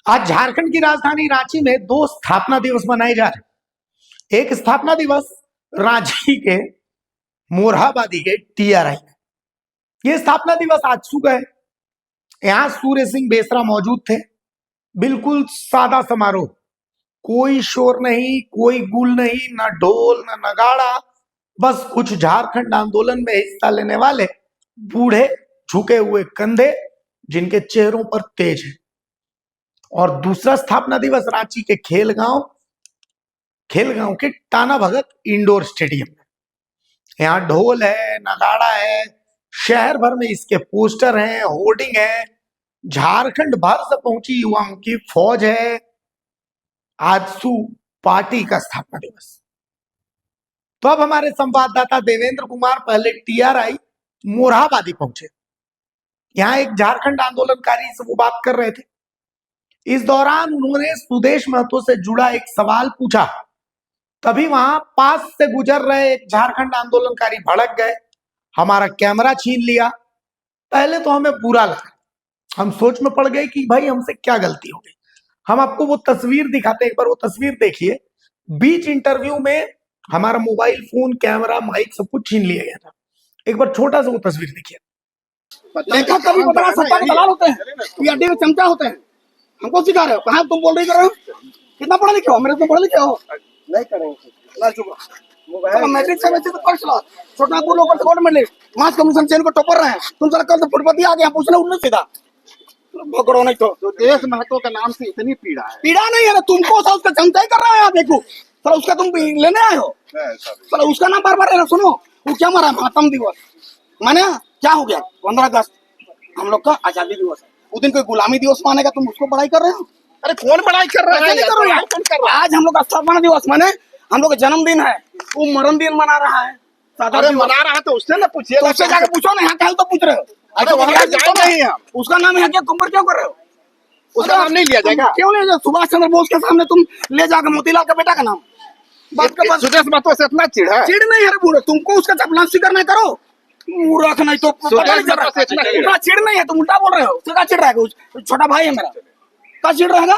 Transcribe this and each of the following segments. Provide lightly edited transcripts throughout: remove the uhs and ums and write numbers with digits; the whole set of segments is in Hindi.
आज झारखंड की राजधानी रांची में दो स्थापना दिवस मनाए जा रहे हैं। एक स्थापना दिवस रांची के मोरहाबादी के टीआरआई में, यह स्थापना दिवस आज सुबह है। यहां सूर्य सिंह बेसरा मौजूद थे। बिल्कुल सादा समारोह, कोई शोर नहीं, कोई गुल नहीं, न ढोल न नगाड़ा, बस कुछ झारखंड आंदोलन में हिस्सा लेने वाले बूढ़े झुके हुए कंधे जिनके चेहरों पर तेज है। और दूसरा स्थापना दिवस रांची के खेलगांव के टाना भगत इंडोर स्टेडियम में। यहाँ ढोल है, नगाड़ा है, शहर भर में इसके पोस्टर हैं, होर्डिंग है, झारखंड भर से पहुंची युवाओं की फौज है। आजसू पार्टी का स्थापना दिवस। तो अब हमारे संवाददाता देवेंद्र कुमार पहले टीआरआई मोरहाबादी पहुंचे। यहां एक झारखंड आंदोलनकारी से वो बात कर रहे थे। इस दौरान उन्होंने सुदेश महतो से जुड़ा एक सवाल पूछा। तभी वहां पास से गुजर रहे एक झारखंड आंदोलनकारी भड़क गए, हमारा कैमरा छीन लिया। पहले तो हमें बुरा लगा, हम सोच में पड़ गए कि भाई हमसे क्या गलती हो गई। हम आपको वो तस्वीर दिखाते हैं, एक बार वो तस्वीर देखिए। बीच इंटरव्यू में हमारा मोबाइल फोन, कैमरा, माइक सब कुछ छीन लिया गया था। एक बार छोटा सा वो तस्वीर देखिए। देखा कभी बता सत्ता के दलाल होते हैं, ये अड्डे में चमचा होते हैं। हमको सिखा रहे हो, कहाँ तुम बोल रही कर रहे हो? कितना पढ़े लिखे हो? मेरे तो पढ़े लिखे हो नहीं करेंगे ना। चुप मैट्रिक से वैसे तो फर्स्ट क्लास, छोटापुर लोकल से गोल्ड मेडलिस्ट, मास कमीशन चेन को टॉपर रहे हैं। तुम जरा कल तो फुटपति आ गया, पूछना उन्हें सीधा पकड़ो नहीं तो देश महतो के नाम से इतनी पीड़ा है। पीड़ा नहीं है ना, तुमको सर उसका चमचा ही कर रहा है। आप देखो सर, उसका तुम लेने आए हो सर, उसका नाम बार बार सुनो। वो क्या मरा? महात्म दिवस माने क्या हो गया? 15 अगस्त हम लोग का आजादी दिवस है। उस दिन कोई गुलामी दिवस मानेगा, तुम उसको बड़ाई कर रहे हो? अरे कौन बड़ाई कर रहा है? आज हम लोग का स्थापना दिवस माने हम लोग का जन्मदिन है, वो मरण दिन मना रहा है। अरे मना रहा है तो उससे ना पूछिए, उससे जाके पूछो ना। यहाँ कल तो पूछ रहे हो? अरे नहीं है, उसका नाम है क्या? कुंवर क्यों कर रहे हो? उसका नाम नहीं लिया जाएगा? क्यों नहीं? सुभाष चंद्र बोस के सामने तुम ले जाकर मोतीलाल का बेटा का नाम बात का बस। सुदेश महतो से इतना चिढ़ है? चिढ़ नहीं है बूढ़े, तुमको उसका चपला स्वीकार नहीं करो। मूर्ख नहीं तो चिढ़ नहीं है, तुम उल्टा बोल रहे हो। उसका चिढ़ रहेगा, छोटा भाई है मेरा, का चिढ़ रहेगा?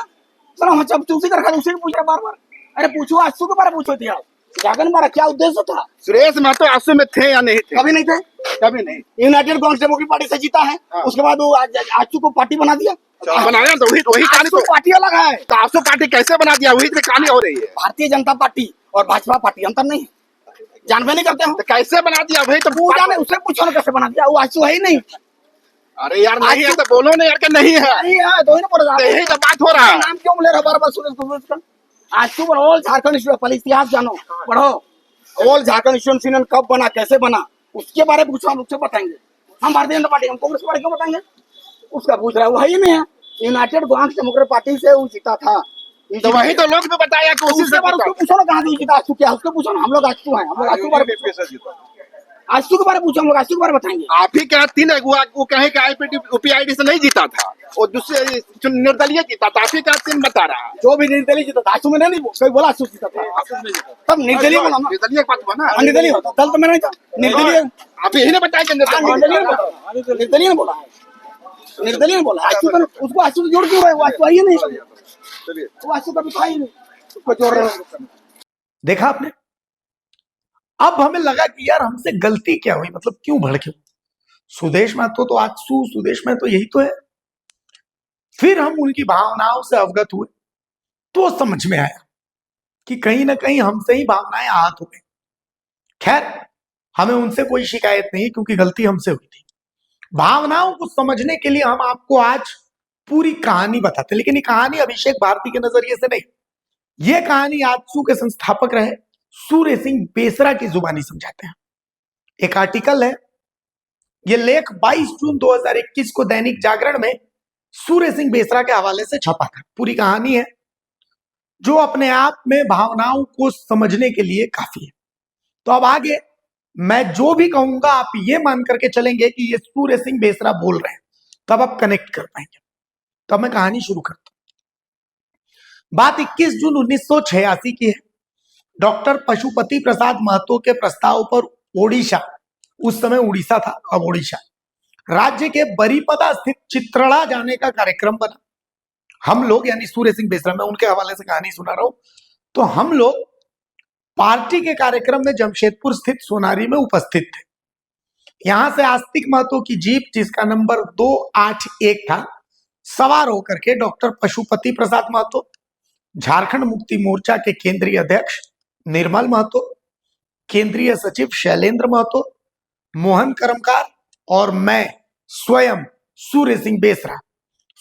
चलो हम सब चूसी कर उसी पूछ रहे बार बार। अरे पूछो, आंसू के बारे में पूछो इतिहास। जागन मारा क्या उद्देश्य था? सुरेश महतो आंसू में थे या नहीं थे? कभी नहीं थे, कभी नहीं। यूनाइटेड कांग्रेस डेमोक्रेटिक पार्टी से जीता है। उसके बाद वो आंसू को पार्टी बना दिया। बनाया तो वही कहानी तो पार्टी अलग है। तो आंसू पार्टी कैसे बना दिया? वही कहानी हो रही है। भारतीय जनता पार्टी और भाजपा पार्टी अंतर नहीं है, जानवे नहीं करते हो? तो कैसे बना दिया? वही तो वो जाने, उससे पूछो ना कैसे बना दिया। वो आंसू है ही नहीं। अरे यार नहीं है तो बोलो ना यार, कि नहीं है। नहीं है तो ही ना बोल रहा है, यही तो बात हो रहा है। नाम क्यों ले रहा बार बार सुरेश का? आंसू पर ऑल झारखंड स्टूडेंट, पहले इतिहास जानो, पढ़ो। ऑल झारखंड स्टूडेंट यूनियन कब बना, कैसे बना, उसके बारे में पूछो, हम उससे बताएंगे। हम भारतीय जनता पार्टी, हम कांग्रेस पार्टी क्यों बताएंगे? उसका पूछ रहा है, वो है ही नहीं है। यूनाइटेड कांग्रेस डेमोक्रेटिक पार्टी से वो जीता था। तो वही तो लोग भी बताया कि उसी से बार उसको पूछो ना, कहाँ जीता आंसू क्या? उसको पूछो ना। हम लोग आंसू हैं, हम लोग आंसू बारे आंसू के बारे पूछो, हम लोग आंसू के बारे बताएंगे। आप ही कहती ना वो कहे कि यूपीआईडी से नहीं जीता था, और दूसरे निर्दलीय जीता था। आप ही कहती बता रहा, जो भी निर्दलीय जीता था आंसू में नहीं, कोई बोला आंसू जीता था? तब निर्दलीय बोला ना, निर्दलीय बात बना। निर्दलीय होता दल तो मैं नहीं था। निर्दलीय आप यही ने बताया कि निर्दलीय ने बोला, निर्दलीय ने बोला। आंसू उसको आंसू जोड़ क्यों रहे? वो आंसू आई नहीं, वो आंसू कभी था ही नहीं, उसको जोड़ रहे। देखा आपने? अब हमें लगा कि यार हमसे गलती क्या हुई, मतलब क्यों भड़के? सुदेश महतो तो आजसू, सुदेश महतो यही तो है। फिर हम उनकी भावनाओं से अवगत हुए तो समझ में आया कि कहीं ना कहीं हमसे ही भावनाएं आहत हो गई। खैर, हमें उनसे कोई शिकायत नहीं, क्योंकि गलती हमसे हुई थी। भावनाओं को समझने के लिए हम आपको आज पूरी कहानी बताते, लेकिन ये कहानी अभिषेक भारती के नजरिए से नहीं, ये कहानी आजसू के संस्थापक रहे सूर्य सिंह बेसरा की जुबानी समझाते हैं। एक आर्टिकल है, ये लेख 22 जून 2021 को दैनिक जागरण में सूर्य सिंह बेसरा के हवाले से छपा था। पूरी कहानी है, जो अपने आप में भावनाओं को समझने के लिए काफी है। तो अब आगे मैं जो भी कहूंगा आप ये मान करके चलेंगे कि ये सूर्य सिंह बेसरा बोल रहे हैं, तब आप कनेक्ट कर पाएंगे। तब मैं कहानी शुरू करता हूं। बात 21 जून 1986 की है। डॉक्टर पशुपति प्रसाद महतो के प्रस्ताव पर ओडिशा, उस समय उड़ीसा था, अब ओडिशा राज्य के बरीपदा स्थित चित्रड़ा जाने का कार्यक्रम बना। हम लोग यानी सूर्य सिंह बेसरा, मैं उनके हवाले से कहानी सुना रहा हूं। तो हम लोग पार्टी के कार्यक्रम में जमशेदपुर स्थित सोनारी में उपस्थित थे। यहां से आस्तिक महतो की जीप, जिसका नंबर 281 था, सवार होकर के डॉक्टर पशुपति प्रसाद महतो, झारखंड मुक्ति मोर्चा के केंद्रीय अध्यक्ष निर्मल महतो, केंद्रीय सचिव शैलेंद्र महतो, मोहन करमकार और मैं स्वयं सूर्य सिंह बेसरा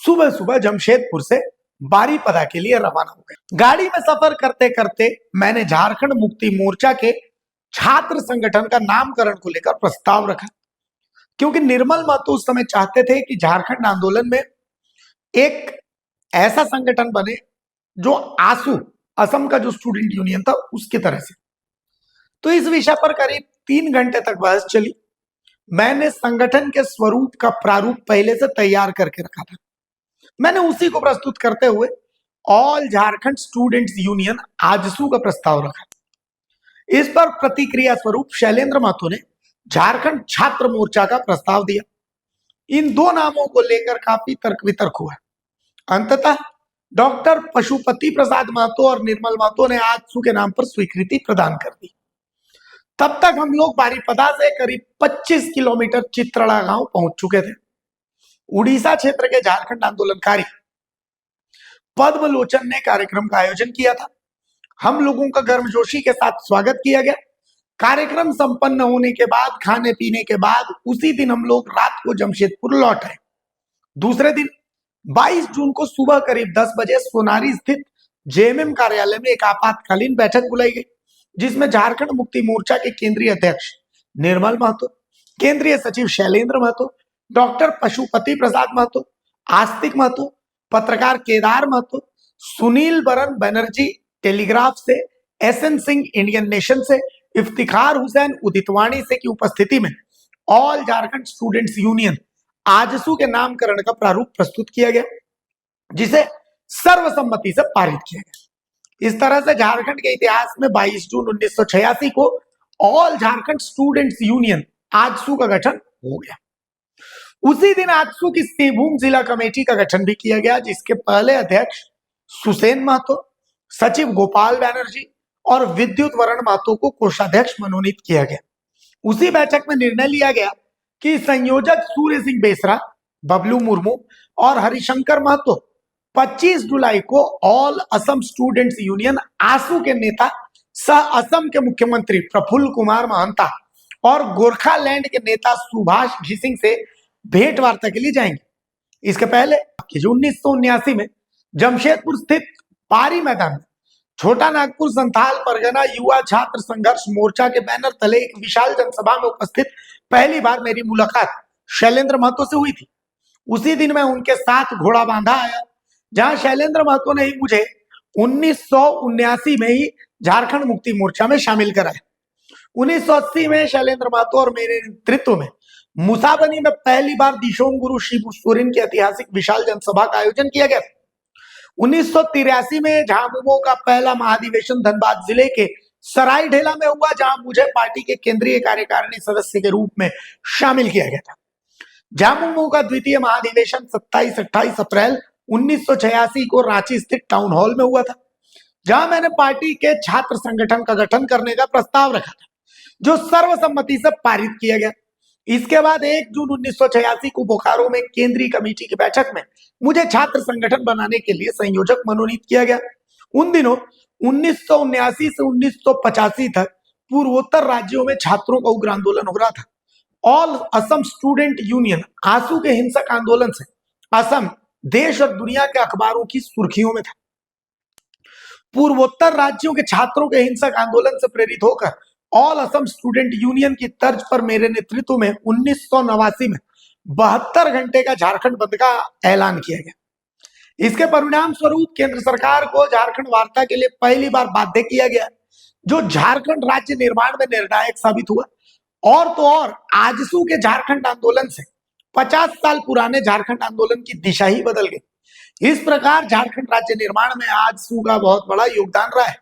सुबह सुबह जमशेदपुर से बारीपदा के लिए रवाना हो गए। गाड़ी में सफर करते करते मैंने झारखंड मुक्ति मोर्चा के छात्र संगठन का नामकरण को लेकर प्रस्ताव रखा, क्योंकि निर्मल महतो उस समय चाहते थे कि झारखंड आंदोलन में एक ऐसा संगठन बने जो आसू, असम का जो स्टूडेंट यूनियन था, उसकी तरह से। तो इस विषय पर करीब 3 घंटे तक बहस चली। मैंने संगठन के स्वरूप का प्रारूप पहले से तैयार करके रखा था। मैंने उसी को प्रस्तुत करते हुए all Jharkhand students union AJSU का प्रस्ताव रखा। इस पर प्रतिक्रिया स्वरूप शैलेंद्र महतो ने झारखंड छात्र मोर्चा का प्रस्ताव दिया। इन दो नामों को लेकर काफी तर्क वितर्क हुआ। अंततः डॉक्टर पशुपति प्रसाद महतो और निर्मल महतो ने आजसू के नाम पर स्वीकृति प्रदान कर दी। तब तक हम लोग बारीपदा से करीब 25 किलोमीटर चित्रड़ा गांव पहुंच चुके थे। उड़ीसा क्षेत्र के झारखंड आंदोलनकारी पद्मलोचन ने कार्यक्रम का आयोजन किया था। हम लोगों का गर्मजोशी के साथ स्वागत किया गया। कार्यक्रम संपन्न होने के बाद, खाने पीने के बाद, उसी दिन हम लोग रात को जमशेदपुर लौट आए। दूसरे दिन 22 जून को सुबह करीब 10 बजे सोनारी स्थित जेएमएम कार्यालय में एक आपातकालीन बैठक बुलाई गई, जिसमें झारखंड मुक्ति मोर्चा के केंद्रीय अध्यक्ष निर्मल महतो, केंद्रीय सचिव शैलेंद्र महतो, डॉक्टर पशुपति प्रसाद महतो, आस्तिक महतो, पत्रकार केदार महतो, सुनील बरन बनर्जी टेलीग्राफ से, एसएन सिंह इंडियन नेशन से, इफ्तिखार हुसैन उदितवाणी से की उपस्थिति में all Jharkhand students union AJSU के नामकरण का प्रारूप प्रस्तुत किया गया, जिसे सर्वसम्मति से पारित किया गया। इस तरह से झारखंड के इतिहास में 22 जून 1986 को all Jharkhand students union AJSU का गठन हो गया। उसी दिन आजसू की सिंहभूम जिला कमेटी का गठन भी किया गया, जिसके पहले अध्यक्ष सुसेन महतो, सचिव गोपाल बैनर्जी और विद्युत वरण महतो को कोषाध्यक्ष मनोनीत किया गया। उसी बैठक में निर्णय लिया गया कि संयोजक सूर्य सिंह बेसरा, बबलू मुर्मू और हरिशंकर महतो 25 जुलाई को ऑल असम स्टूडेंट्स यूनियन आसू के नेता सह असम के मुख्यमंत्री प्रफुल्ल कुमार महंता और गोरखालैंड के नेता सुभाष घिसिंग से भेंट वार्ता के लिए जाएंगे। इसके पहले 1979 में जमशेदपुर स्थित पारी मैदान में छोटा नागपुर संथाल परगना युवा छात्र संघर्ष मोर्चा के बैनर तले एक विशाल जनसभा में उपस्थित पहली बार मेरी मुलाकात शैलेंद्र महतो से हुई थी। उसी दिन मैं उनके साथ घोड़ा बांधा आया, जहां शैलेंद्र महतो ने ही मुझे 1979 में ही झारखंड मुक्ति मोर्चा में शामिल कराया। 1980 में शैलेंद्र महतो और मेरे नेतृत्व में मुसाबनी में पहली बार दिशोम गुरु शिबू सोरेन की ऐतिहासिक विशाल जनसभा का आयोजन किया गया। 1983 में झामुमो का पहला महाधिवेशन धनबाद जिले के सरायढेला में हुआ, जहां मुझे पार्टी के केंद्रीय कार्यकारिणी सदस्य के रूप में शामिल किया गया था। झामुमो का द्वितीय महाधिवेशन 27-28 अप्रैल 1986 को रांची स्थित टाउन हॉल में हुआ था, जहां मैंने पार्टी के छात्र संगठन का गठन करने का प्रस्ताव रखा था, जो सर्वसम्मति से पारित किया गया। इसके बाद 1 जून 1986 को बोकारो में केंद्रीय कमेटी की बैठक में मुझे छात्र संगठन बनाने के लिए संयोजक मनोनीत किया गया। उन दिनों 1979 से 1985 तक पूर्वोत्तर राज्यों में छात्रों का उग्र आंदोलन हो रहा था। ऑल असम स्टूडेंट यूनियन आसू के हिंसक आंदोलन से असम देश और दुनिया के अखबारों की सुर्खियों में था। पूर्वोत्तर राज्यों के छात्रों के हिंसक आंदोलन से प्रेरित होकर ऑल असम स्टूडेंट यूनियन की तर्ज पर मेरे नेतृत्व में 1989 में 72 घंटे का झारखंड बंद का ऐलान किया गया। इसके परिणाम स्वरूप केंद्र सरकार को झारखंड वार्ता के लिए पहली बार बाध्य किया गया, जो झारखंड राज्य निर्माण में निर्णायक साबित हुआ। और तो और आजसू के झारखंड आंदोलन से 50 साल पुराने झारखंड आंदोलन की दिशा ही बदल गई। इस प्रकार झारखंड राज्य निर्माण में आजसू का बहुत बड़ा योगदान रहा है।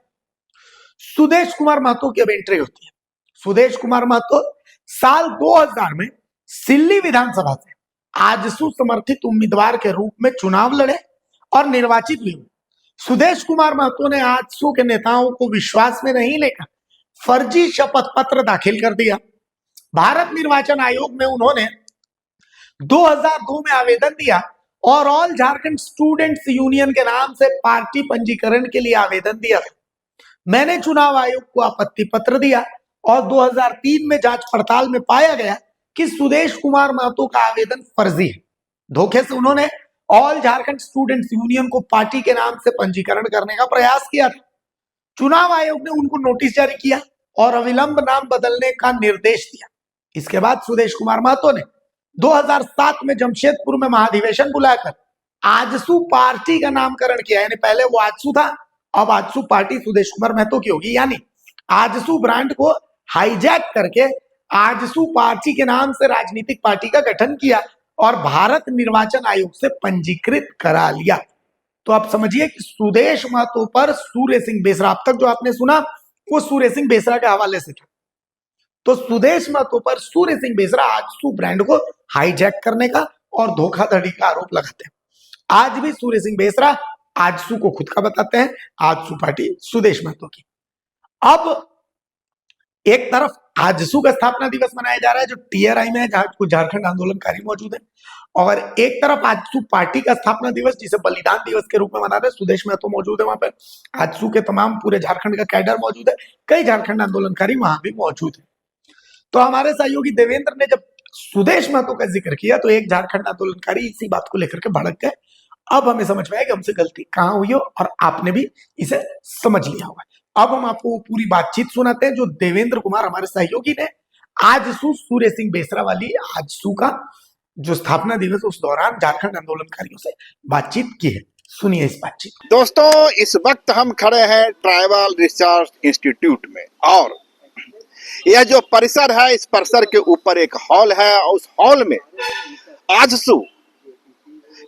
सुदेश कुमार महतो की अब एंट्री होती है। सुदेश कुमार महतो साल 2000 में सिल्ली विधानसभा से आजसू समर्थित उम्मीदवार के रूप में चुनाव लड़े और निर्वाचित भी हुए। सुदेश कुमार महतो ने आजसू के नेताओं को विश्वास में नहीं लेकर फर्जी शपथ पत्र दाखिल कर दिया। भारत निर्वाचन आयोग में उन्होंने 2002 में आवेदन दिया और ऑल झारखंड स्टूडेंट्स यूनियन के नाम से पार्टी पंजीकरण के लिए आवेदन दिया था। मैंने चुनाव आयोग को आपत्ति पत्र दिया और 2003 में जांच पड़ताल में पाया गया कि सुदेश कुमार महतो का आवेदन फर्जी है। धोखे से उन्होंने ऑल झारखंड स्टूडेंट्स यूनियन को पार्टी के नाम से पंजीकरण करने का प्रयास किया था। चुनाव आयोग ने उनको नोटिस जारी किया और अविलंब नाम बदलने का निर्देश दिया। इसके बाद सुदेश कुमार महतो ने 2007 में जमशेदपुर में महाधिवेशन बुलाकर आजसू पार्टी का नामकरण किया। यानी पहले वो आजसू था, अब आजसू पार्टी सुदेश कुमार महतो की होगी। यानी आजसू ब्रांड को हाईजैक करके आजसू पार्टी के नाम से राजनीतिक पार्टी का गठन किया और भारत निर्वाचन आयोग से पंजीकृत करा लिया। तो आप समझिए कि सुदेश महतो पर सूर्य सिंह बेसरा, अब तक जो आपने सुना वो सूर्य सिंह बेसरा के हवाले से था। तो सुदेश महतो पर सूर्य सिंह बेसरा आजसू ब्रांड को हाईजैक करने का और धोखाधड़ी का आरोप लगाते हैं। आज भी सूर्य सिंह बेसरा आजसू को खुद का बताते हैं, आजसू पार्टी सुदेश महतो की। अब एक तरफ आजसू का स्थापना दिवस मनाया जा रहा है जो टीआरआई में है, जहां कुछ झारखंड आंदोलनकारी मौजूद है, और एक तरफ आजसू पार्टी का स्थापना दिवस जिसे बलिदान दिवस के रूप में मना रहे सुदेश महतो मौजूद है। वहां पर आजसू के तमाम पूरे झारखंड का कैडर मौजूद है, कई झारखंड आंदोलनकारी वहां भी मौजूद है। तो हमारे सहयोगी देवेंद्र ने जब सुदेश महतो का जिक्र किया तो एक झारखंड आंदोलनकारी इसी बात को लेकर के भड़क गए। अब हमें समझ में आया कि हमसे गलती कहां हुई हो और आपने भी इसे समझ लिया होगा। अब हम आपको पूरी बातचीत सुनाते हैं जो देवेंद्र कुमार हमारे सहयोगी ने आजसू सूर्य सिंह बेसरा वाली आजसू का जो स्थापना दिवस उस दौरान झारखंड आंदोलनकारियों से बातचीत की है। सुनिए इस बातचीत। दोस्तों, इस वक्त हम खड़े हैं ट्राइबल रिसर्च इंस्टीट्यूट में और यह जो परिसर है, इस परिसर के ऊपर एक हॉल है और उस हॉल में आजसू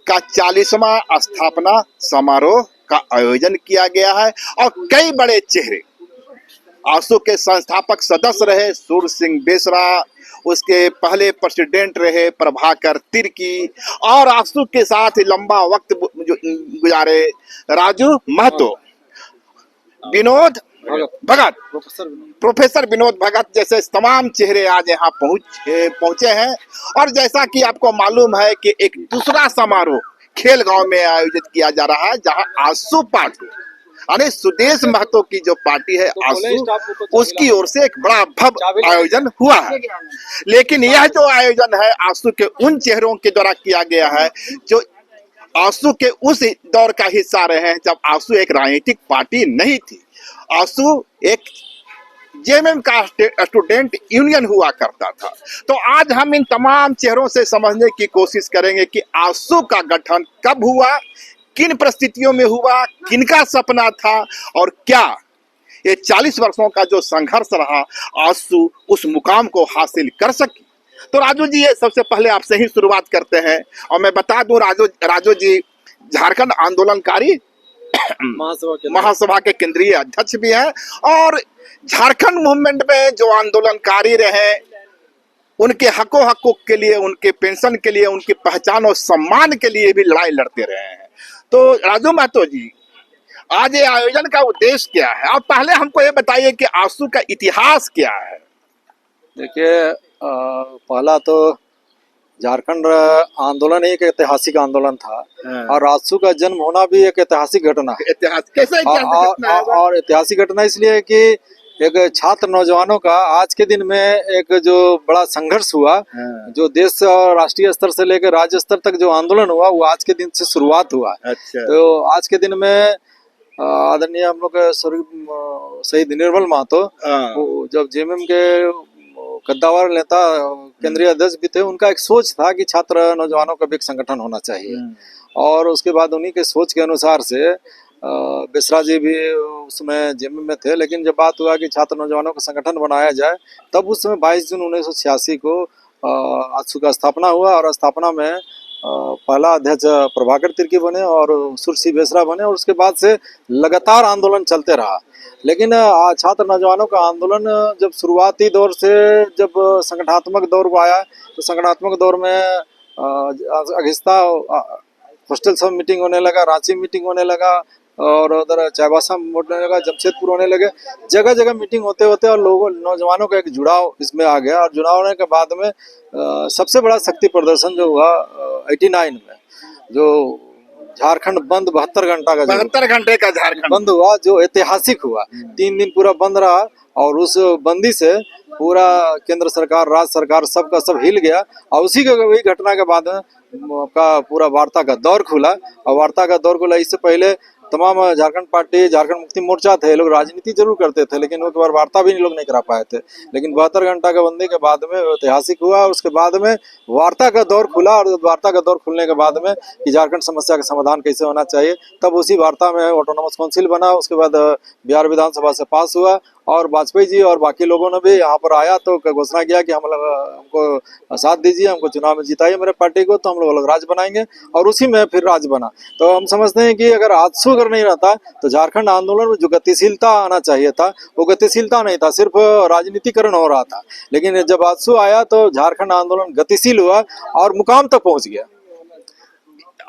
का 40वां स्थापना समारोह का आयोजन किया गया है और कई बड़े चेहरे आजसू के संस्थापक सदस्य रहे सूर्य सिंह बेसरा, उसके पहले प्रेसिडेंट रहे प्रभाकर तिर्की और आजसू के साथ लंबा वक्त जो गुजारे राजू महतो, विनोद भगत, प्रोफेसर विनोद भगत जैसे तमाम चेहरे आज यहाँ पहुंचे हैं। और जैसा कि आपको मालूम है कि एक दूसरा समारोह खेल गांव में आयोजित किया जा रहा है जहां आजसू पार्टी यानी सुदेश महतो की जो पार्टी है आजसू, उसकी ओर से एक बड़ा भव्य आयोजन हुआ है। लेकिन यह जो आयोजन है आजसू के उन चेहरों के द्वारा किया गया है जो आजसू के उस दौर का हिस्सा रहे हैं जब आजसू एक राजनीतिक पार्टी नहीं थी। आजसू एक जेएमएम का स्टूडेंट यूनियन हुआ करता था। तो आज हम इन तमाम चेहरों से समझने की कोशिश करेंगे कि आजसू का गठन कब हुआ, किन परिस्थितियों में हुआ, किनका सपना था और क्या ये 40 वर्षों का जो संघर्ष रहा आजसू उस मुकाम को हासिल कर सकी। तो राजू जी, ये सबसे पहले आपसे ही शुरुआत करते हैं और मैं बता दूं राजू जी झारखंड आंदोलनकारी महासभा के केंद्रीय अध्यक्ष भी हैं और झारखंड मूवमेंट में जो आंदोलनकारी रहे उनके हकों के लिए, उनके पेंशन के लिए, उनकी पहचान और सम्मान के लिए भी लड़ाई लड़ते रहे हैं। तो राजू महतो जी, आज ये आयोजन का उद्देश्य क्या है? आप पहले हमको ये बताइए कि आजसू का इतिहास क्या है। देखिए, पहला तो झारखंड आंदोलन एक ऐतिहासिक आंदोलन था और आजसू का जन्म होना भी एक ऐतिहासिक घटना है। और ऐतिहासिक घटना इसलिए कि एक छात्र नौजवानों का आज के दिन में एक जो बड़ा संघर्ष हुआ, जो देश और राष्ट्रीय स्तर से लेकर राज्य स्तर तक जो आंदोलन हुआ वो आज के दिन से शुरुआत हुआ। अच्छा। तो आज के दिन में आदरणीय हम लोग शहीद निर्मल महतो जब जेएमएम के कद्दावर नेता केंद्रीय अध्यक्ष भी थे, उनका एक सोच था कि छात्र नौजवानों का भी एक संगठन होना चाहिए और उसके बाद उन्हीं के सोच के अनुसार से बेसरा जी भी उसमें जेएमएम में थे। लेकिन जब बात हुआ कि छात्र नौजवानों का संगठन बनाया जाए तब उस समय 22 जून 1986 को आजसू का स्थापना हुआ और स्थापना में पहला अध्यक्ष प्रभाकर तिर्की बने और सूर्य सिंह बेसरा बने और उसके बाद से लगातार आंदोलन चलते रहा। लेकिन छात्र नौजवानों का आंदोलन जब शुरुआती दौर से जब संगठनात्मक दौर को आया तो संगठनात्मक दौर में अगस्ता हॉस्टल सब मीटिंग होने लगा, रांची मीटिंग होने लगा, और उधर चाईबासा होने लगा, जमशेदपुर होने लगे। जगह जगह मीटिंग होते होते और लोगों नौजवानों का एक जुड़ाव इसमें आ गया, और जुड़ाव होने के बाद में सबसे बड़ा शक्ति प्रदर्शन जो हुआ 89 में, जो झारखंड बंद 72 घंटा का 72 घंटे का झारखंड बंद हुआ, जो ऐतिहासिक हुआ। 3 दिन पूरा बंद रहा, और उस बंदी से पूरा केंद्र सरकार, राज्य सरकार सबका सब हिल गया। और उसी के वही घटना के बाद का पूरा वार्ता का दौर खुला। और वार्ता का दौर खुला, इससे पहले तमाम झारखंड पार्टी, झारखंड मुक्ति मोर्चा थे, लोग राजनीति जरूर करते थे, लेकिन वो बार वार्ता भी लोग नहीं करा पाए थे। लेकिन 72 घंटा का बंदी के बाद में ऐतिहासिक हुआ। उसके बाद में वार्ता का दौर खुला, और वार्ता का दौर खुलने के बाद में कि झारखंड समस्या का समाधान कैसे होना चाहिए, तब उसी वार्ता में ऑटोनोमस काउंसिल बना। उसके बाद बिहार विधानसभा से पास हुआ, और वाजपेयी जी और बाकी लोगों ने भी यहाँ पर आया तो घोषणा किया कि हमको साथ दीजिए, हमको चुनाव में जिताइए मेरे पार्टी को, तो हम लोग अलग राज्य बनाएंगे। और उसी में फिर राज्य बना। तो हम समझते हैं कि अगर आजसू अगर नहीं रहता तो झारखंड आंदोलन में जो गतिशीलता आना चाहिए था, वो गतिशीलता नहीं था, सिर्फ राजनीतिकरण हो रहा था। लेकिन जब आजसू आया तो झारखंड आंदोलन गतिशील हुआ और मुकाम तक पहुंच गया।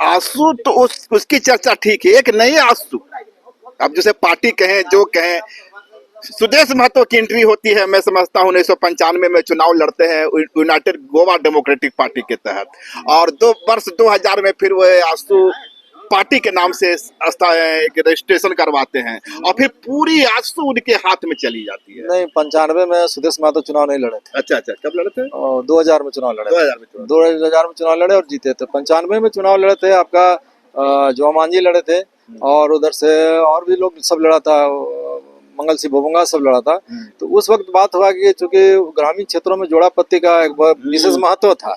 आंसू तो उसकी चर्चा ठीक है, एक नई आंसू, अब जैसे पार्टी कहें जो कहें, सुदेश महतो की एंट्री होती है। मैं समझता हूँ 1995 में चुनाव लड़ते हैं यूनाइटेड गोवा डेमोक्रेटिक पार्टी के तहत, और 2000 में फिर वो आंसू पार्टी के नाम से एक रजिस्ट्रेशन करवाते हैं, और फिर पूरी आंसू उनके हाथ में चली जाती है। नहीं, 95 में सुदेश महतो चुनाव नहीं लड़े थे। अच्छा, कब लड़े थे? 2000 में चुनाव लड़े। 2000 में चुनाव लड़े और जीते थे। 95 में चुनाव लड़े थे आपका जो मांझी लड़े थे, और उधर से और भी लोग सब लड़ा था, मंगल सिंह भोभंगा सब लड़ा था। तो उस वक्त बात हुआ कि चूंकि ग्रामीण क्षेत्रों में जोड़ापत्ती का एक विशेष महत्व था,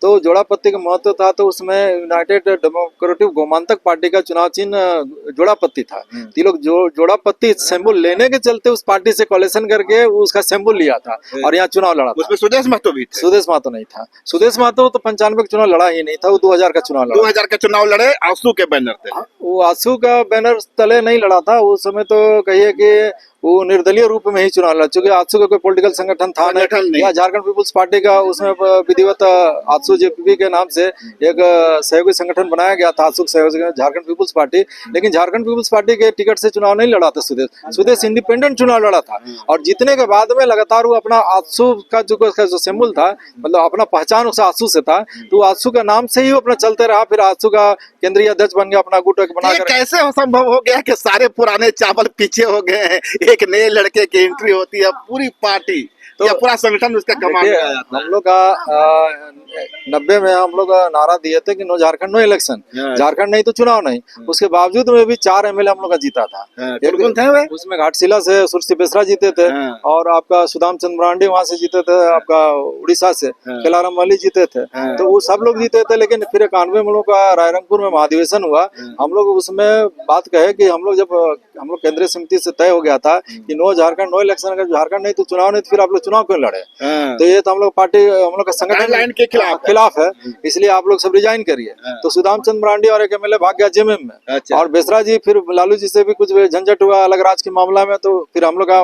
तो जोड़ापत्ती का महत्व था, तो उसमें यूनाइटेड डेमोक्रेटिक गोमांतक पार्टी का चुनाव चिन्ह जोड़ापत्ती था। ये लोग जोड़ापत्ती सिंबल लेने के चलते उस पार्टी से कोलेशन करके उसका सिंबल लिया था और यहाँ चुनाव लड़ा था। उसमें सुदेश महतो भी थे? सुदेश महतो नहीं था। सुदेश महतो तो 95 का चुनाव लड़ा ही नहीं था, वो 2000 का चुनाव लड़ा। 2000 का चुनाव लड़े, आंसू के बैनर थे। वो आंसू का बैनर तले नहीं लड़ा था उस समय, तो कहिए कि वो निर्दलीय रूप में ही चुनाव लड़ा, चूंकि आजसू का कोई पॉलिटिकल संगठन था नहीं, या झारखंड पीपुल्स पार्टी का उसमें विधिवत आजसू जेपीपी के नाम से एक सहयोगी संगठन बनाया गया था, आजसू सहयोगी झारखंड पीपुल्स पार्टी। लेकिन झारखंड पीपुल्स पार्टी के टिकट से चुनाव नहीं लड़ा था सुदेश इंडिपेंडेंट चुनाव लड़ा था। और जीतने के बाद में लगातार वो अपना आजसू का जो सिंबल था, मतलब अपना पहचान उस आजसू से था, तो आजसू का नाम से ही वो अपना चलते रहा। फिर आजसू का केंद्रीय अध्यक्ष बन गया, अपना गुट बनाकर। कैसे संभव हो गया कि सारे पुराने चावल पीछे हो गए हैं, एक नए लड़के की एंट्री होती है, पूरी पार्टी तो या पूरा संगठन उसका कमाल में आ जाता है? हम लोग का 90 में हम लोग नारा दिए थे कि no Jharkhand no election, Jharkhand नहीं तो चुनाव नहीं। उसके बावजूद में भी 4 एमएलए हम लोग का जीता था। उसमें घाटशिला से सुरसी बेसरा जीते थे, और आपका सुदाम चंद्र मरांडी वहां से जीते थे, आपका उड़ीसा से खेलाराम वाली जीते थे, तो वो सब लोग जीते थे। लेकिन फिर 91 में हम लोग का रायरंगपुर में महाधिवेशन हुआ। हम लोग उसमें बात कहे कि हम लोग केंद्रीय समिति से तय हो गया था कि नो झारखंड नो इलेक्शन, अगर झारखंड नहीं तो चुनाव नहीं, तो फिर आप लोग चुनाव क्यों लड़े? तो ये तो हम लोग पार्टी, हम लोग का संगठन के खिलाफ है, इसलिए आप लोग सब रिजाइन करिए। तो सुदाम चंद्र मरांडी और एक एमएलए भाग गया जेएमएम में, और बेसरा जी फिर लालू जी से भी कुछ झंझट हुआ अलग राज के मामला में। तो फिर हम लोग का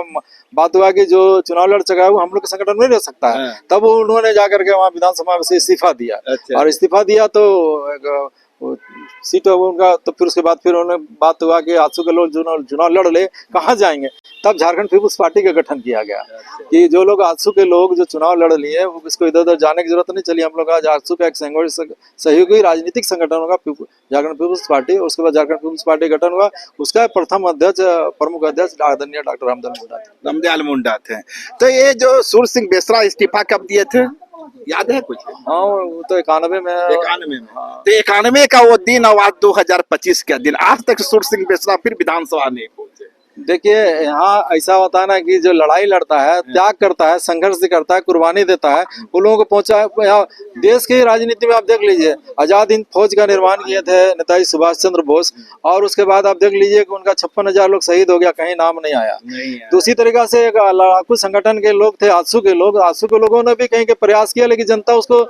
बात हुआ कि जो चुनाव लड़ सका है वो हम लोग के संगठन में रह सकता है। तब उन्होंने जाकर के वहाँ विधानसभा से इस्तीफा दिया, और इस्तीफा दिया तो सीट उनका, तो फिर उसके बाद फिर उन्होंने बात हुआ कि आजसू के लोग चुनाव लड़ ले, कहाँ जाएंगे? तब झारखंड पीपुल्स पार्टी का गठन किया गया कि जो लोग आजसू के लोग जो चुनाव लड़ लिए, वो इसको इधर उधर जाने की जरूरत नहीं। चलिए, हम लोग आज आजसू का एक सहयोगी राजनीतिक संगठन होगा झारखंड पीपुल्स पार्टी। उसके बाद झारखंड पीपुल्स पार्टी गठन हुआ, उसका प्रथम अध्यक्ष, प्रमुख अध्यक्ष आदरणीय डॉक्टर रामदयाल मुंडा थे। तो ये जो सूर सिंह बेसरा इस्तीफा कब दिए थे, याद है कुछ? हाँ, वो तो 91 में। तो 91 का वो दिन और आज 2025 का दिन, आज तक सूर सिंह बेसरा फिर विधानसभा नहीं पहुंचे। देखिए, यहाँ ऐसा होता है ना कि जो लड़ाई लड़ता है, त्याग करता है, संघर्ष करता है, कुर्बानी देता है, उन लोगों को पहुंचा। देश की राजनीति में आप देख लीजिए, आजाद हिंद फौज का निर्माण किए थे नेताजी सुभाष चंद्र बोस, और उसके बाद आप देख लीजिए कि उनका 56,000 लोग शहीद हो गया, कहीं नाम नहीं आया। दूसरी तरीका से एक लड़ाकू संगठन के लोग थे आजसू के लोगों ने भी कहीं के प्रयास किया, लेकिन जनता उसको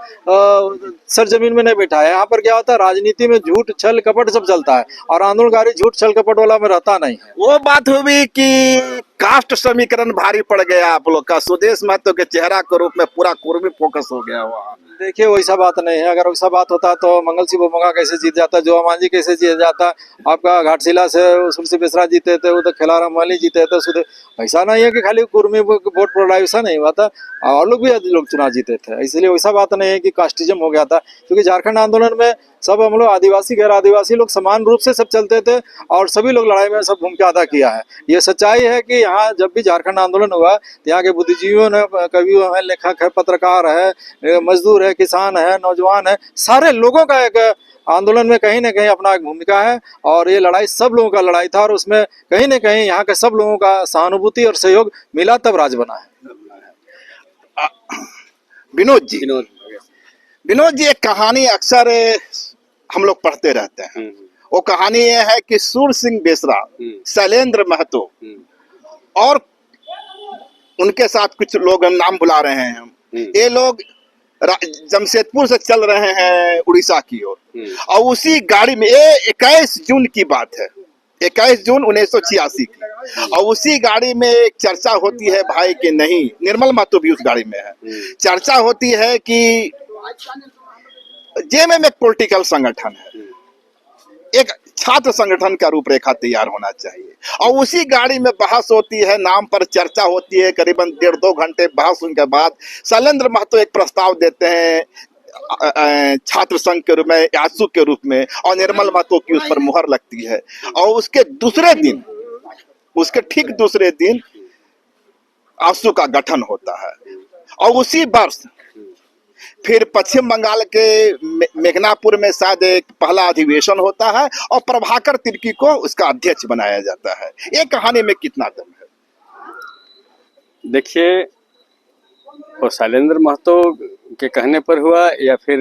सरजमीन में नहीं बैठाया। यहाँ पर क्या होता है, राजनीति में झूठ छल कपट सब चलता है, और आंदोलनकारी झूठ छल कपट वाला में रहता नहीं है। वो बात हुई कि कास्ट समीकरण भारी पड़ गया आप लोग का। सुदेश महतो के चेहरा के रूप में पूरा कुर्मी फोकस हो गया वहाँ। देखिए वैसा बात नहीं है। अगर वैसा बात होता तो मंगल सिंह बोमंगा कैसे जीत जाता, जोआ मांझी कैसे जीत जाता, आपका घाटशिला से सुरसी बेसरा जीते थे, उधर खिलाराम वाली जीते थे। सुधे ऐसा नहीं है कि खाली कुर्मी वोट पड़ रहा है, ऐसा नहीं हुआ था। और लोग भी लोग चुनाव जीते थे, इसलिए वैसा बात नहीं है कि कास्टिज्म हो गया था। क्योंकि झारखंड आंदोलन में सब हम लोग आदिवासी गैर आदिवासी लोग समान रूप से सब चलते थे और सभी लोग लड़ाई में सब भूमिका अदा किया है। ये सच्चाई है कि यहाँ जब भी झारखंड आंदोलन हुआ तो यहाँ के बुद्धिजीवियों ने, कवियों है, लेखक है, पत्रकार है, मजदूर है, किसान है, नौजवान है, सारे लोगों का एक आंदोलन में कहीं ना कहीं अपना एक भूमिका है। और ये लड़ाई सब लोगों का लड़ाई था और उसमें कहीं ना कहीं यहाँ के सब लोगों का सहानुभूति और सहयोग मिला तब राज बना है। विनोद जी एक कहानी अक्सर हम लोग पढ़ते रहते हैं। वो कहानी ये है कि सूर सिंह बेसरा, शैलेंद्र महतो और उनके साथ कुछ लोग, नाम बुला रहे हैं हम, ये लोग जमशेदपुर से चल रहे हैं उड़ीसा की ओर। और उसी गाड़ी में, ये 21 जून की बात है, 21 जून 1986 की। और उसी गाड़ी में एक चर्चा होती है भाई कि नहीं, निर्मल महतो भी उस गाड़ी में है। चर्चा होती है कि जेएमएम एक पॉलिटिकल संगठन है, एक छात्र संगठन का रूपरेखा तैयार होना चाहिए। और उसी गाड़ी में बहस होती है, नाम पर चर्चा होती है। करीबन 1.5-2 घंटे बहस के बाद शैलेंद्र महतो एक प्रस्ताव देते हैं छात्र संघ के रूप में, आजसू के रूप में, और निर्मल महतो की उस पर मुहर लगती है। और उसके दूसरे दिन, उसके ठीक दूसरे दिन आजसू का गठन होता है। और उसी वर्ष फिर पश्चिम बंगाल के मेघनापुर में शायद एक पहला अधिवेशन होता है और प्रभाकर तिर्की को उसका अध्यक्ष बनाया जाता है। ये कहानी में कितना दम है? देखिए, वो शैलेंद्र महतो के कहने पर हुआ या फिर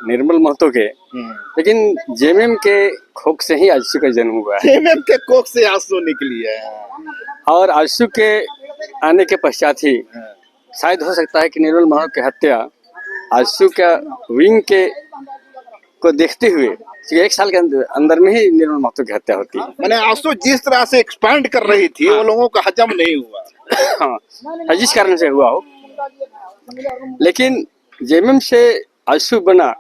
निर्मल महतो के, लेकिन जेएमएम के खोख से ही आजसू का जन्म हुआ है। जेएमएम के कोख से आजसू निकली है। और आजसू के आने के पश्चात ही शायद हो सकता है कि निर्मल महतो की हत्या आजसू का विंग के को देखते हुए 1 साल के अंदर में ही निर्मल महतो की हत्या होती है। मैंने आजसू जिस तरह से एक्सपैंड कर रही थी, वो लोगों का हजम नहीं हुआ। हाँ, जिस कारण से हुआ हो। लेकिन जेएमएम से आजसू बना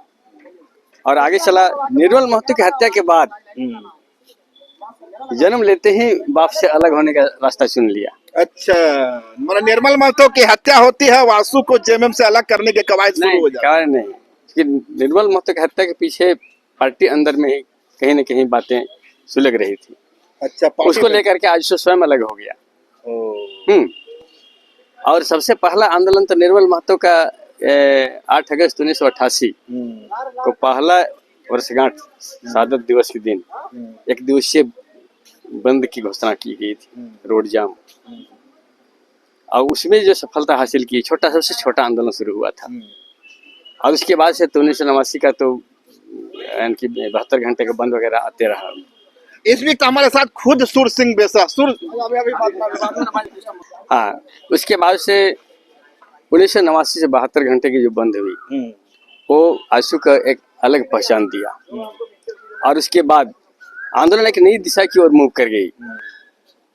और आगे चला। निर्मल महतो की हत्या के बाद जन्म लेते ही बाप से अलग होने का रास्ता चुन लिया। अच्छा, मतलब निर्मल महतो की हत्या होती है, आजसू को जेएमएम से अलग करने के कवायद शुरू हो जाती है। नहीं, कि निर्मल महतो की हत्या के पीछे पार्टी अंदर में ही कहीं न कहीं बातें सुलग रही थी। अच्छा, उसको लेकर के आजसू स्वयं अलग हो गया। और सबसे पहला आंदोलन तो निर्मल महतो का 8 अगस्त 1988 को पहला वर्षगांठ शहादत दिवस के दिन एक दिवसीय बंद की घोषणा की गई थी, रोड जाम। और उसमें जो सफलता हासिल की, सबसे छोटा आंदोलन शुरू हुआ था। और उसके बाद से 1989 का तो यानी कि 72 घंटे का बंद वगैरह आते रहा। इस वक्त हमारे साथ खुद सूर सिंह बेसरा हाँ, उसके बाद से 1989 से 72 घंटे की जो बंद हुई, वो आजसू का एक अलग पहचान दिया। और उसके बाद आंदोलन एक नई दिशा की ओर मूव कर गई।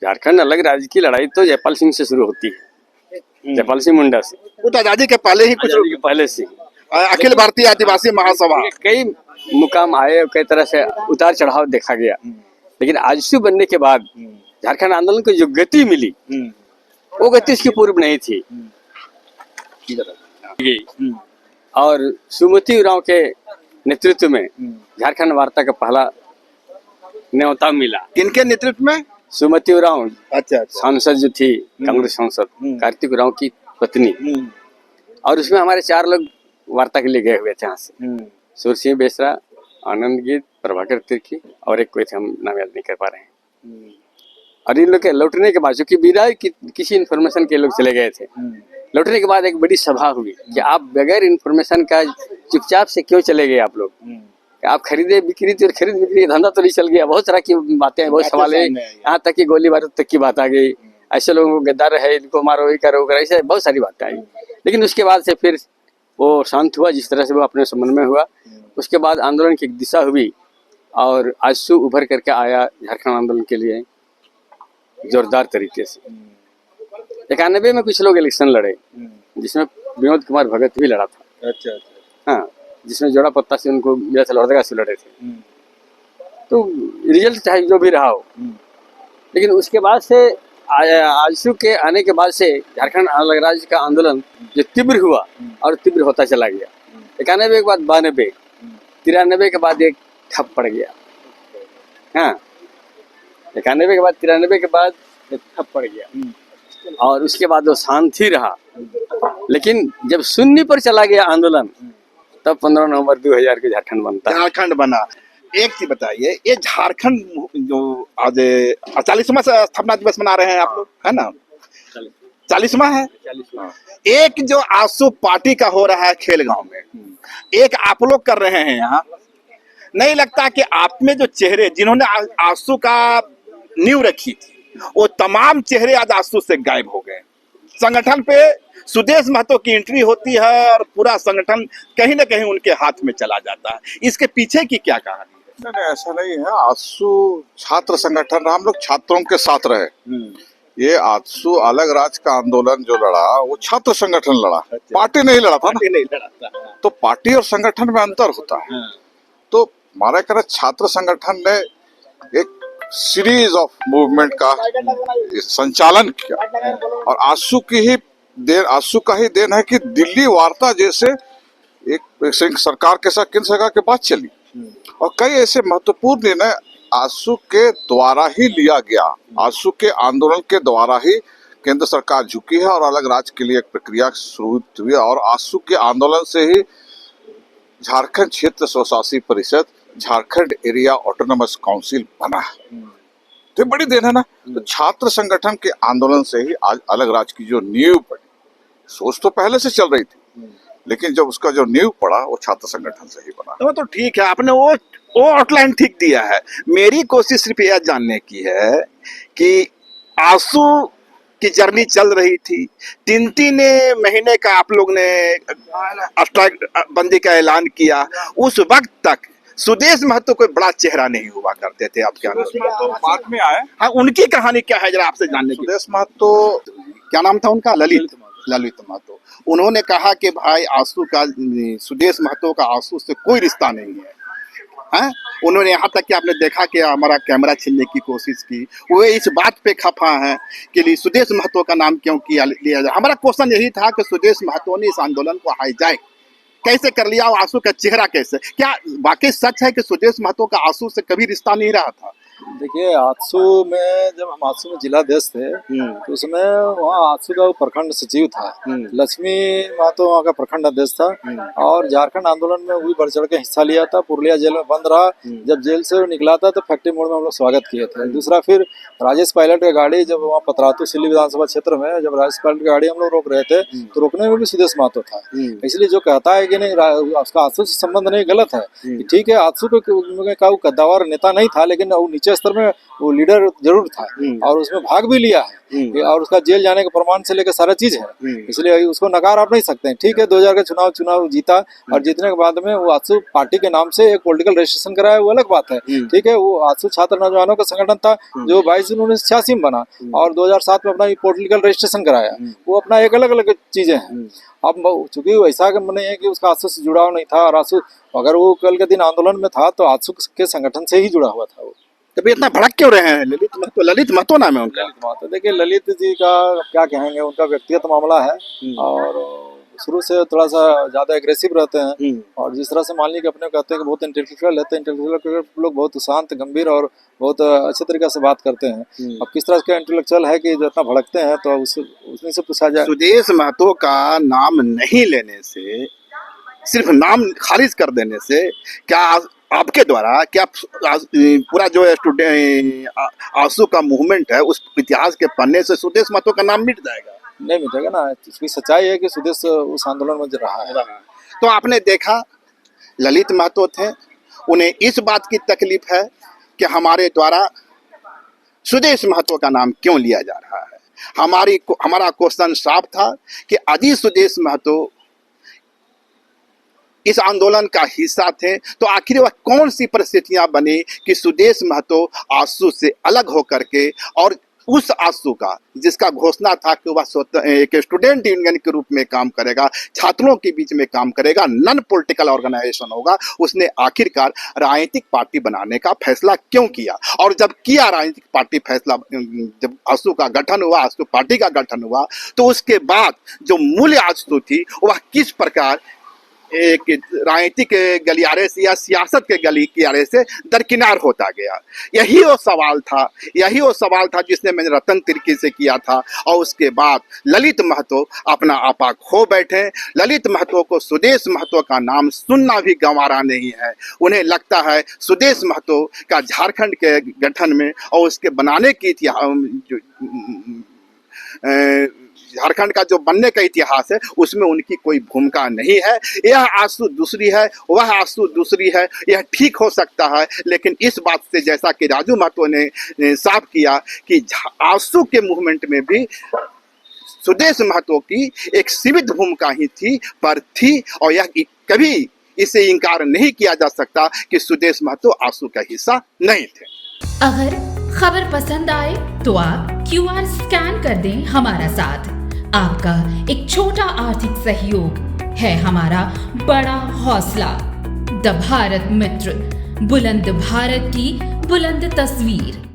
झारखंड अलग राज्य की लड़ाई तो जयपाल सिंह से शुरू होती है, जयपाल सिंह मुंडा से। वो तो आजादी के पहले ही, कुछ पहले से अखिल भारतीय आदिवासी महासभा, कई मुकाम आए, कई तरह से उतार चढ़ाव देखा गया। लेकिन आजसू बनने के बाद झारखंड आंदोलन को जो गति मिली, वो गति उसकी पूर्व नहीं थी। और सुमति उरांव के नेतृत्व में झारखंड वार्ता का पहला न्योता मिला। किनके नेतृत्व में? सुमति उरांव, अच्छा, सांसद जो थी, कांग्रेस सांसद कार्तिक उरांव की पत्नी। और उसमें हमारे 4 लोग वार्ता के लिए गए हुए थे यहाँ से। सूर सिंह बेसरा, आनंद गीत, प्रभाकर तिर्की और एक कोई थे, हम नाम याद नहीं कर पा रहे हैं। और इन लोग के लौटने के बाद, चूंकि बिना किसी इन्फॉर्मेशन के लोग चले गए थे, लौटने के बाद एक बड़ी सभा हुई कि आप बगैर इन्फॉर्मेशन का चुपचाप से क्यों चले गए आप लोग? आप खरीदे बिक्री तो खरीद बिक्री का धंधा तो नहीं चल गया? बहुत तरह की बातें हैं, बहुत सवाल है, यहाँ तक कि गोली बारूद तक की बात आ गई। ऐसे लोगों को गद्दार है, इनको मारो, ये करो, ऐसे बहुत सारी बातें आई। लेकिन उसके बाद से फिर वो शांत हुआ, जिस तरह से वो अपने संबंध में हुआ। उसके बाद आंदोलन की एक दिशा हुई और आजसू उभर करके आया झारखंड आंदोलन के लिए जोरदार तरीके से। 91 में कुछ लोग इलेक्शन लड़े, जिसमें विनोद कुमार भगत भी लड़ा था। अच्छा हाँ, जिसमें जोड़ा पत्ता से उनको मिला था, लोहरदगा से लड़े थे। तो रिजल्ट चाहे जो भी रहा हो, लेकिन उसके बाद से आजसू के आने के बाद से झारखंड अलग राज्य का आंदोलन जो तीव्र हुआ और तीव्र होता चला गया। 91 के बाद 92, 93 के बाद एक ठप पड़ गया। हाँ, 91 के बाद 93 के बाद एक ठप पड़ गया और उसके बाद वो शांति रहा। लेकिन जब शून्य पर चला गया आंदोलन, तब 15 नवंबर 2000 के झारखंड बनता है। झारखंड बना। एक चीज बताइए, ये झारखंड जो आज 40वां स्थापना दिवस मना रहे हैं आप लोग, है ना? 40वां है। एक जो आजसू पार्टी का हो रहा है खेलगांव में, एक आप लोग कर रहे हैं यहाँ। नहीं लगता कि आप में जो चेहरे जिन्होंने आजसू का नींव रखी थी, वो तमाम चेहरे आज आजसू से गायब हो गए। संगठन पे सुदेश महतो की एंट्री होती है और पूरा संगठन कहीं ना कहीं उनके हाथ में चला जाता है। इसके पीछे की क्या कहानी है? नहीं, ऐसा नहीं है। आजसू छात्र संगठन रहा, हम लोग छात्रों के साथ रहे। ये आजसू अलग राज्य का आंदोलन जो लड़ा, वो छात्र संगठन लड़ा, पार्टी नहीं लड़ा था ना। नहीं लड़ा था। तो पार्टी और संगठन में अंतर होता है। तो हमारा कहना, छात्र संगठन ने एक सीरीज ऑफ मूवमेंट का संचालन किया और आजसू का ही देन है कि दिल्ली वार्ता जैसे एक सरकार के साथ केंद्र सरकार के बाद चली और कई ऐसे महत्वपूर्ण निर्णय आजसू के द्वारा ही लिया गया। आजसू के आंदोलन के द्वारा ही केंद्र सरकार झुकी है और अलग राज्य के लिए एक प्रक्रिया शुरू हुई और आजसू के आंदोलन से ही झारखंड क्षेत्र स्वशासी परिषद, झारखंड एरिया ऑटोनोमस काउंसिल बना है। तो बड़ी देन है ना। तो छात्र संगठन के आंदोलन से ही आज अलग राज्य की जो नींव पड़ी, सोच तो पहले से चल रही थी, लेकिन जब उसका जो नींव पड़ा वो छात्र संगठन से ही बना। तो ठीक है, आपने वो आउटलाइन ठीक दिया है। मेरी कोशिश सिर्फ यह जानने की है कि आजसू की जर्नी चल रही थी, 3 महीने का आप लोग ने स्ट्राइक बंदी का ऐलान किया। उस वक्त तक सुदेश महतो कोई बड़ा चेहरा नहीं हुआ करते थे आपके आंदोलन। तो बाद में आए। हाँ, उनकी कहानी क्या है जरा आपसे जानने की। सुदेश महतो, क्या नाम था उनका? ललित महतो। उन्होंने कहा कि भाई आजसू का, सुदेश महतो का आजसू से कोई रिश्ता नहीं है। हैं? उन्होंने यहाँ तक कि आपने देखा कि हमारा कैमरा छीनने की कोशिश की। वो इस बात पे खफा है कि सुदेश महतो का नाम क्यों लिया जाए। हमारा क्वेश्चन यही था कि सुदेश महतो ने इस आंदोलन को हाईजैक कैसे कर लिया और आजसू का चेहरा कैसे? क्या वाकई सच है कि सुदेश महतो का आजसू से कभी रिश्ता नहीं रहा था? देखिए, आजसू में जब हम आजसू में जिलाध्यक्ष थे तो उसमें वहाँ आजसू का वो प्रखंड सचिव था, लक्ष्मी महतो वहाँ का प्रखंड अध्यक्ष था और झारखंड आंदोलन में भी बढ़ चढ़ के हिस्सा लिया था। पुरुलिया जेल में बंद रहा। जब जेल से निकला था तो फैक्ट्री मोड़ में हम लोग स्वागत किए थे। दूसरा, फिर राजेश पायलट की गाड़ी जब वहाँ पतरातू सिल्ली विधानसभा क्षेत्र में जब राजेश पायलट की गाड़ी हम लोग रोक रहे थे तो रोकने में भी सुदेश महतो था। इसलिए जो कहता है कि नहीं उसका आजसू से संबंध नहीं, गलत है। ठीक है, आजसू का वो कद्दावर नेता नहीं था, लेकिन वो नीचे स्तर में वो लीडर जरूर था और उसमें भाग भी लिया है और उसका जेल जाने का प्रमाण से लेकर सारा चीज है। इसलिए उसको नकार आप नहीं सकते हैं। ठीक है, 2000 का चुनाव जीता और जीतने के बाद में वो आजसू पार्टी के नाम से एक पॉलिटिकल रजिस्ट्रेशन कराया, वो अलग बात है। ठीक है, वो आजसू छात्र नौजवानों का संगठन था जो 22 जून 1986 में बना और 2007 में अपना पॉलिटिकल रजिस्ट्रेशन कराया। वो अपना एक अलग अलग चीजें हैं। अब चूंकि ऐसा नहीं है कि उसका आजसू से जुड़ाव नहीं था और आजसू अगर वो कल के दिन आंदोलन में था तो आजसू के संगठन से ही जुड़ा हुआ था। वो तभी इतना भड़क क्यों रहे हैं? ललित महतो नाम है उनका। ललित महतो, देखिए ललित जी का क्या कहेंगे, उनका व्यक्तिगत मामला है और शुरू से थोड़ा सा ज्यादा एग्रेसिव रहते हैं और जिस तरह से मान लीजिए अपने कहते हैं कि बहुत इंटेलेक्चुअल रहते हैं, इंटेलेक्चुअल लोग बहुत शांत, गंभीर और बहुत अच्छे तरीके से बात करते हैं। अब किस तरह के इंटेलेक्चुअल है कि जो इतना भड़कते हैं, तो उसमें से पूछा जाए। सुदेश महतो का नाम नहीं लेने से, सिर्फ नाम खारिज कर देने से क्या आपके द्वारा क्या पूरा जो स्टूडेंट आजसू का मूवमेंट है उस इतिहास के पन्ने से सुदेश महतो का नाम मिट जाएगा? नहीं मिटेगा ना। इसकी सच्चाई है कि सुदेश उस आंदोलन में रहा है। तो आपने देखा ललित महतो थे, उन्हें इस बात की तकलीफ है कि हमारे द्वारा सुदेश महतो का नाम क्यों लिया जा रहा है। हमारा क्वेश्चन साफ था कि अजी सुदेश महतो इस आंदोलन का हिस्सा थे, तो आखिर वह कौन सी परिस्थितियां बनी कि सुदेश महतो आजसू से अलग होकर के और उस आंसू का जिसका घोषणा था कि वह एक स्टूडेंट यूनियन के रूप में काम करेगा, छात्रों के बीच में काम करेगा, नॉन पॉलिटिकल ऑर्गेनाइजेशन होगा, उसने आखिरकार राजनीतिक पार्टी बनाने का फैसला क्यों किया? और जब किया राजनीतिक पार्टी फैसला, जब आंसू का गठन हुआ, आंसू पार्टी का गठन हुआ, तो उसके बाद जो मूल्य आंसू थी वह किस प्रकार एक राजनीतिक गलियारे से या सियासत के गलियारे से दरकिनार होता गया। यही वो सवाल था जिसने मैंने रतन तिर्की से किया था। और उसके बाद ललित महतो अपना आपा खो बैठे। ललित महतो को सुदेश महतो का नाम सुनना भी गंवारा नहीं है। उन्हें लगता है सुदेश महतो का झारखंड के गठन में और उसके बनाने की झारखंड का जो बनने का इतिहास है उसमें उनकी कोई भूमिका नहीं है। यह आंसू दूसरी है, वह आंसू दूसरी है। यह ठीक हो सकता है, लेकिन इस बात से, जैसा कि राजू महतो ने साफ किया कि आंसू के मूवमेंट में भी सुदेश महतो की एक सीमित भूमिका ही थी, पर थी। और यह कभी इसे इनकार नहीं किया जा सकता कि सुदेश महतो आंसू का हिस्सा नहीं थे। अगर खबर पसंद आए तो आप QR स्कैन कर दें हमारा साथ। आपका एक छोटा आर्थिक सहयोग है हमारा बड़ा हौसला। द भारत मित्र, बुलंद भारत की बुलंद तस्वीर।